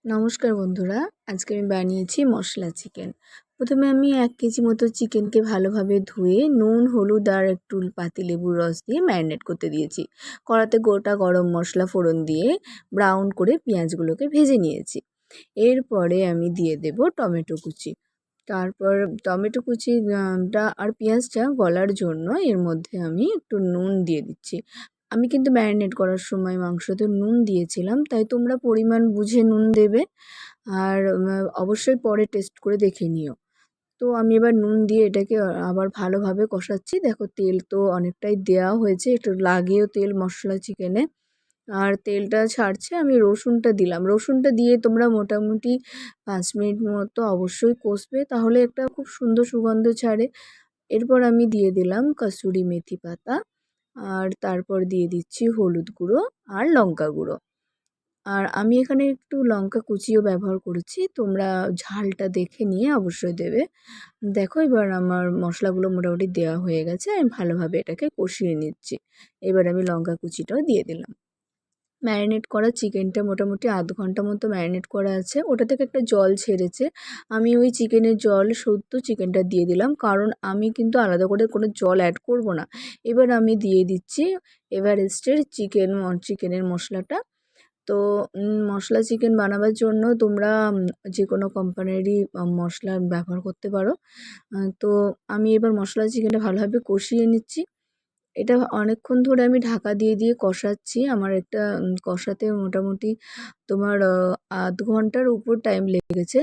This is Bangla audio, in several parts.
নমস্কার বন্ধুরা, আজকে আমি বানিয়েছি মশলা চিকেন। প্রথমে আমি 1 কেজি মতো চিকেনকে ভালোভাবে ধুয়ে নুন, হলুদ আর একটু পাতিলেবুর রস দিয়ে ম্যারিনেট করতে দিয়েছি। কড়াতে গোটা গরম মশলা ফোড়ন দিয়ে ব্রাউন করে পেঁয়াজগুলোকে ভেজে নিয়েছি। এরপরে আমি দিয়ে দেব টমেটো কুচি। তারপর টমেটো কুচি আর পেঁয়াজটা গলার জন্য এর মধ্যে আমি একটু নুন দিয়ে দিচ্ছি। আমি কিন্তু ম্যারিনেট করার সময় মাংসতে নুন দিয়েছিলাম, তাই তোমরা পরিমাণ বুঝে নুন দেবে। আর অবশ্যই পরে টেস্ট করে দেখে নিও। তো আমি এবার নুন দিয়ে এটাকে আবার ভালোভাবে কষাচ্ছি। দেখো তেল তো অনেকটাই দেওয়া হয়েছে, একটু লাগেও তেল মশলা চিকেনে। আর তেলটা ছাড়ছে, আমি রসুনটা দিলাম। রসুনটা দিয়ে তোমরা মোটামুটি 5 মিনিট মতো অবশ্যই কষবে, তাহলে একটা খুব সুন্দর সুগন্ধ ছাড়ে। এরপর আমি দিয়ে দিলাম কসুরি মেথি পাতা, আর তারপর দিয়ে দিচ্ছি হলুদ গুঁড়ো আর লঙ্কা গুঁড়ো। আর আমি এখানে একটু লঙ্কা কুচিও ব্যবহার করেছি, তোমরা ঝালটা দেখে নিয়ে অবশ্যই দেবে। দেখো এবার আমার মশলাগুলো মোটামুটি দেওয়া হয়ে গেছে, আমি ভালোভাবে এটাকে কষিয়ে নিচ্ছি। এবার আমি লঙ্কা কুচিটাও দিয়ে দিলাম। ম্যারিনেট করা চিকেনটা মোটামুটি আধ ঘন্টা মতো ম্যারিনেট করা আছে, ওটা থেকে একটা জল ছেড়েছে। আমি ওই চিকেনের জল সদ্য চিকেনটা দিয়ে দিলাম, কারণ আমি কিন্তু আলাদা করে কোনো জল অ্যাড করব না। এবার আমি দিয়ে দিচ্ছি এভারেস্টের চিকেনের মশলাটা। তো মশলা চিকেন বানাবার জন্য তোমরা যে কোনো কোম্পানিরই মশলা ব্যবহার করতে পারো। তো আমি এবার মশলা চিকেনটা ভালোভাবে কষিয়ে নিচ্ছি। এটা অনেকক্ষণ ধরে আমি ঢাকা দিয়ে দিয়ে কষাচ্ছি। আমার একটা কষাতে মোটামুটি তোমার আধ ঘন্টার উপর টাইম লেগেছে।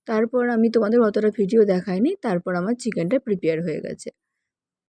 তারপর আমি তোমাদের অতটা ভিডিও দেখাইনি, তারপর আমার চিকেনটা প্রিপেয়ার হয়ে গেছে।